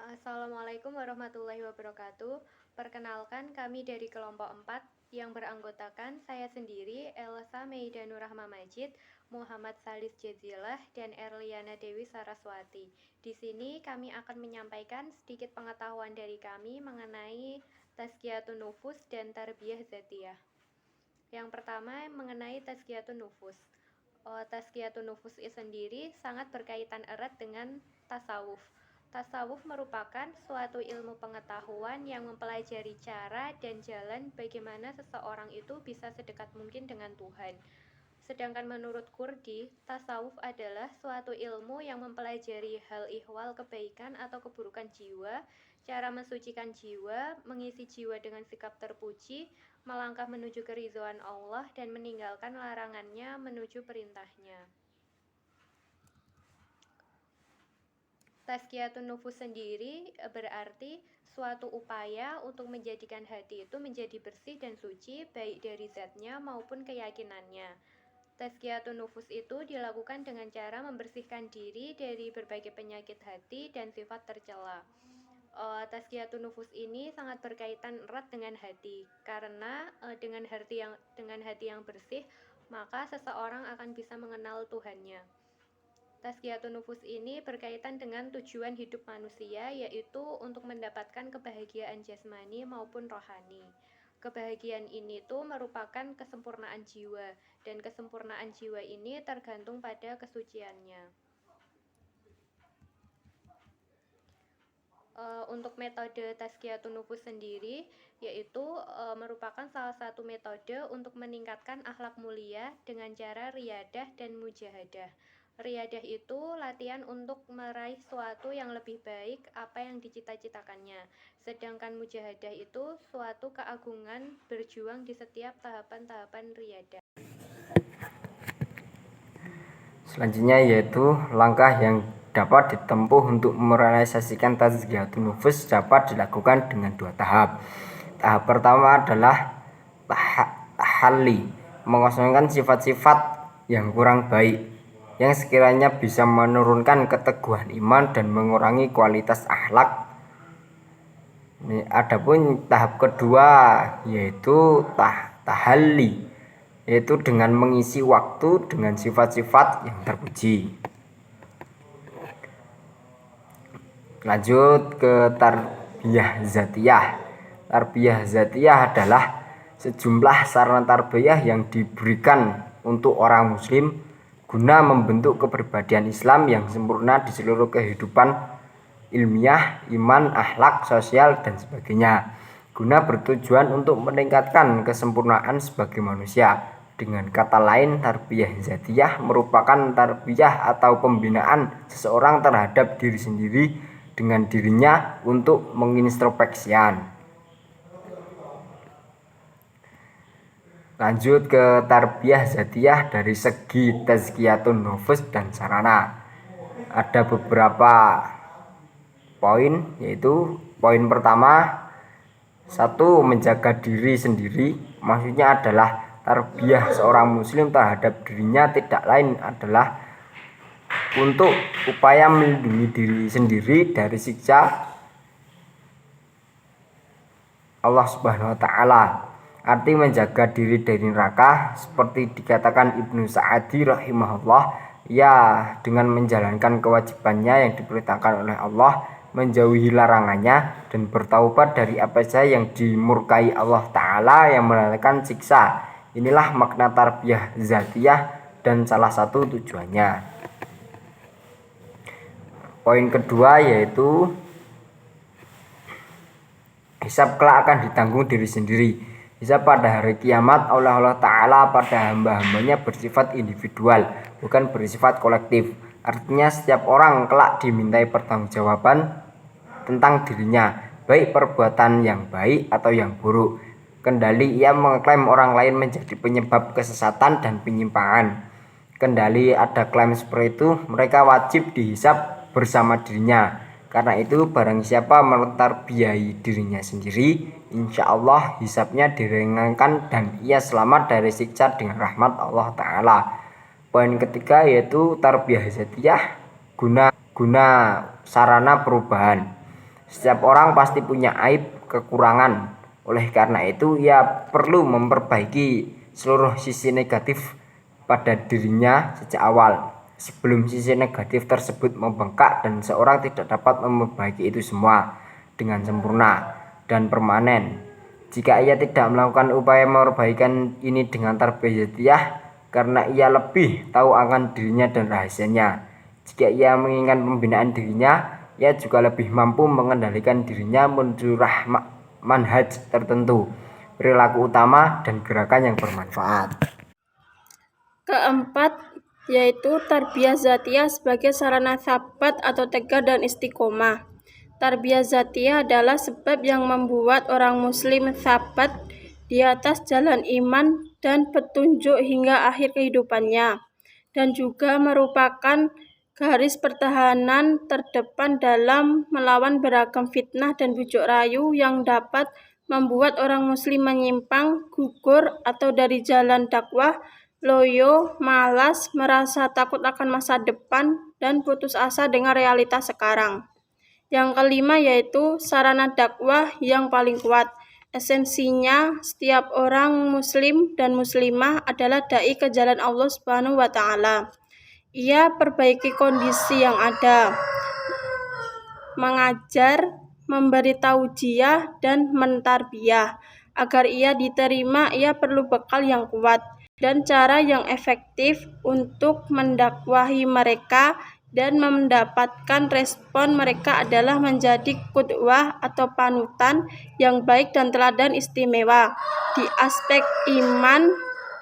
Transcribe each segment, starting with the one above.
Assalamualaikum warahmatullahi wabarakatuh. Perkenalkan, kami dari kelompok 4 yang beranggotakan saya sendiri, Elsa Meida Nurrahma Majid, Muhammad Salis Jazilah, dan Erliana Dewi Saraswati. Di sini kami akan menyampaikan sedikit pengetahuan dari kami mengenai Tazkiyatun Nufus dan Tarbiyah Zatiyah. Yang pertama mengenai Tazkiyatun Nufus. Tazkiyatun Nufus sendiri sangat berkaitan erat dengan tasawuf. Tasawuf merupakan suatu ilmu pengetahuan yang mempelajari cara dan jalan bagaimana seseorang itu bisa sedekat mungkin dengan Tuhan. Sedangkan menurut Kurdi, tasawuf adalah suatu ilmu yang mempelajari hal ihwal kebaikan atau keburukan jiwa, cara mensucikan jiwa, mengisi jiwa dengan sikap terpuji, melangkah menuju keridhaan Allah, dan meninggalkan larangannya menuju perintahnya. Tazkiyatun Nufus sendiri berarti suatu upaya untuk menjadikan hati itu menjadi bersih dan suci baik dari zatnya maupun keyakinannya. Tazkiyatun Nufus itu dilakukan dengan cara membersihkan diri dari berbagai penyakit hati dan sifat tercela. Tazkiyatun Nufus ini sangat berkaitan erat dengan hati karena dengan hati yang bersih maka seseorang akan bisa mengenal Tuhannya. Tazkiyatun Nufus ini berkaitan dengan tujuan hidup manusia, yaitu untuk mendapatkan kebahagiaan jasmani maupun rohani. Kebahagiaan ini tuh merupakan kesempurnaan jiwa, dan kesempurnaan jiwa ini tergantung pada kesuciannya. Untuk metode Tazkiyatun Nufus sendiri, yaitu merupakan salah satu metode untuk meningkatkan akhlak mulia dengan cara riyadah dan mujahadah. Riyadah itu latihan untuk meraih suatu yang lebih baik apa yang dicita-citakannya. Sedangkan mujahadah itu suatu keagungan berjuang di setiap tahapan-tahapan riyadah. Selanjutnya yaitu langkah yang dapat ditempuh untuk merealisasikan Tazkiyatun Nufus dapat dilakukan dengan 2 tahap. Tahap pertama adalah tahalli, mengosongkan sifat-sifat yang kurang baik yang sekiranya bisa menurunkan keteguhan iman dan mengurangi kualitas akhlak. Adapun tahap kedua yaitu tahalli, yaitu dengan mengisi waktu dengan sifat-sifat yang terpuji. Lanjut ke tarbiyah zatiyah. Tarbiyah zatiyah adalah sejumlah sarana tarbiyah yang diberikan untuk orang muslim guna membentuk kepribadian Islam yang sempurna di seluruh kehidupan ilmiah, iman, akhlak, sosial, dan sebagainya, guna bertujuan untuk meningkatkan kesempurnaan sebagai manusia. Dengan kata lain, tarbiyah zatiyah merupakan tarbiyah atau pembinaan seseorang terhadap diri sendiri dengan dirinya untuk mengintrospeksian. Lanjut ke tarbiyah zatiyah dari segi Tazkiyatun Nufus dan sarana. Ada beberapa poin, yaitu poin pertama, 1. Menjaga diri sendiri. Maksudnya adalah tarbiyah seorang muslim terhadap dirinya tidak lain adalah untuk upaya melindungi diri sendiri dari siksa Allah Subhanahu wa taala. Arti menjaga diri dari neraka seperti dikatakan Ibnu Sa'adi rahimahullah, ya dengan menjalankan kewajibannya yang diperintahkan oleh Allah, menjauhi larangannya, dan bertaubat dari apa saja yang dimurkai Allah Ta'ala yang mendatangkan siksa. Inilah makna tarbiyah zatiyah dan salah satu tujuannya. Poin kedua yaitu hisab kelak akan ditanggung diri sendiri. Hisab pada hari kiamat Allah Ta'ala pada hamba-hambanya bersifat individual, bukan bersifat kolektif. Artinya setiap orang kelak dimintai pertanggungjawaban tentang dirinya, baik perbuatan yang baik atau yang buruk. Kendali ia mengklaim orang lain menjadi penyebab kesesatan dan penyimpangan. Kendali ada klaim seperti itu, mereka wajib dihisab bersama dirinya. Karena itu barang siapa mentarbiyahi dirinya sendiri, insya Allah hisabnya diringankan dan ia selamat dari siksa dengan rahmat Allah Ta'ala. Poin ketiga yaitu tarbiyah zatiyah guna sarana perubahan. Setiap orang pasti punya aib, kekurangan. Oleh karena itu, ia perlu memperbaiki seluruh sisi negatif pada dirinya sejak awal, sebelum sisi negatif tersebut membengkak dan seorang tidak dapat memperbaiki itu semua dengan sempurna dan permanen. Jika ia tidak melakukan upaya memperbaikan ini dengan tarbiyah zatiyah, karena ia lebih tahu akan dirinya dan rahasianya. Jika ia menginginkan pembinaan dirinya, ia juga lebih mampu mengendalikan dirinya menuju manhaj tertentu, perilaku utama, dan gerakan yang bermanfaat. Keempat, yaitu tarbiyah zatiyah sebagai sarana sabat atau tegar dan istiqomah. Tarbiyah zatiyah adalah sebab yang membuat orang muslim sabat di atas jalan iman dan petunjuk hingga akhir kehidupannya, dan juga merupakan garis pertahanan terdepan dalam melawan beragam fitnah dan bujuk rayu yang dapat membuat orang muslim menyimpang, gugur, atau dari jalan dakwah, loyo, malas, merasa takut akan masa depan, dan putus asa dengan realitas sekarang. Yang kelima yaitu sarana dakwah yang paling kuat. Esensinya, setiap orang muslim dan muslimah adalah dai ke jalan Allah Subhanahu wa Ta'ala. Ia perbaiki kondisi yang ada, mengajar, memberi taujiah, dan mentarbiyah. Agar ia diterima, ia perlu bekal yang kuat dan cara yang efektif untuk mendakwahi mereka, dan mendapatkan respon mereka adalah menjadi qudwah atau panutan yang baik dan teladan istimewa di aspek iman,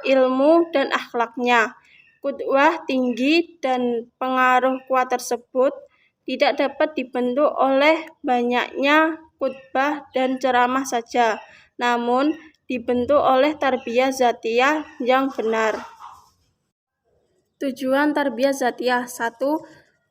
ilmu, dan akhlaknya. Qudwah tinggi dan pengaruh kuat tersebut tidak dapat dibentuk oleh banyaknya khutbah dan ceramah saja, namun dibentuk oleh tarbiyah zatiyah yang benar. Tujuan tarbiyah zatiyah: 1.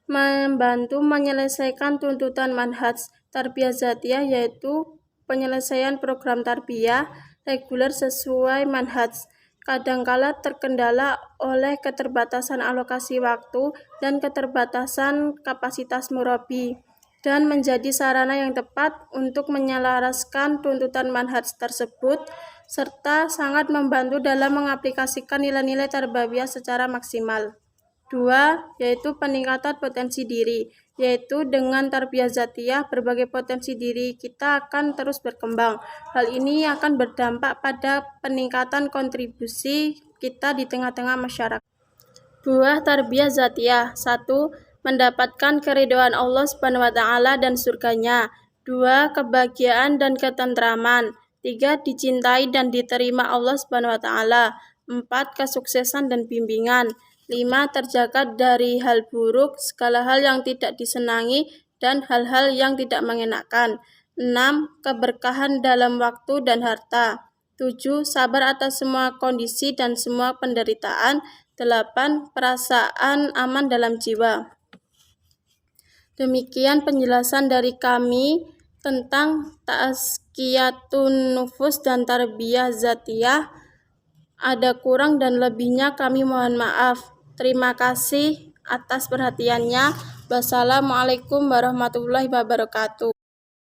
Membantu menyelesaikan tuntutan manhaj. Tarbiyah zatiyah yaitu penyelesaian program tarbiyah reguler sesuai manhaj. Kadangkala terkendala oleh keterbatasan alokasi waktu dan keterbatasan kapasitas murabi, dan menjadi sarana yang tepat untuk menyelaraskan tuntutan manhaj tersebut, serta sangat membantu dalam mengaplikasikan nilai-nilai tarbiyah secara maksimal. 2. Yaitu peningkatan potensi diri, yaitu dengan tarbiyah zatiyah berbagai potensi diri kita akan terus berkembang. Hal ini akan berdampak pada peningkatan kontribusi kita di tengah-tengah masyarakat. Buah tarbiyah zatiyah: 1. Mendapatkan keridhaan Allah Subhanahu wa Ta'ala dan surganya. 2. Kebahagiaan dan ketentraman. 3. Dicintai dan diterima Allah Subhanahu wa Ta'ala. 4. Kesuksesan dan bimbingan. 5. Terjaga dari hal buruk, segala hal yang tidak disenangi, dan hal-hal yang tidak mengenakan. 6. Keberkahan dalam waktu dan harta. 7. Sabar atas semua kondisi dan semua penderitaan. 8. Perasaan aman dalam jiwa. Demikian penjelasan dari kami tentang tazkiyatun nufus dan tarbiyah zatiyah. Ada kurang dan lebihnya kami mohon maaf. Terima kasih atas perhatiannya. Wassalamualaikum warahmatullahi wabarakatuh.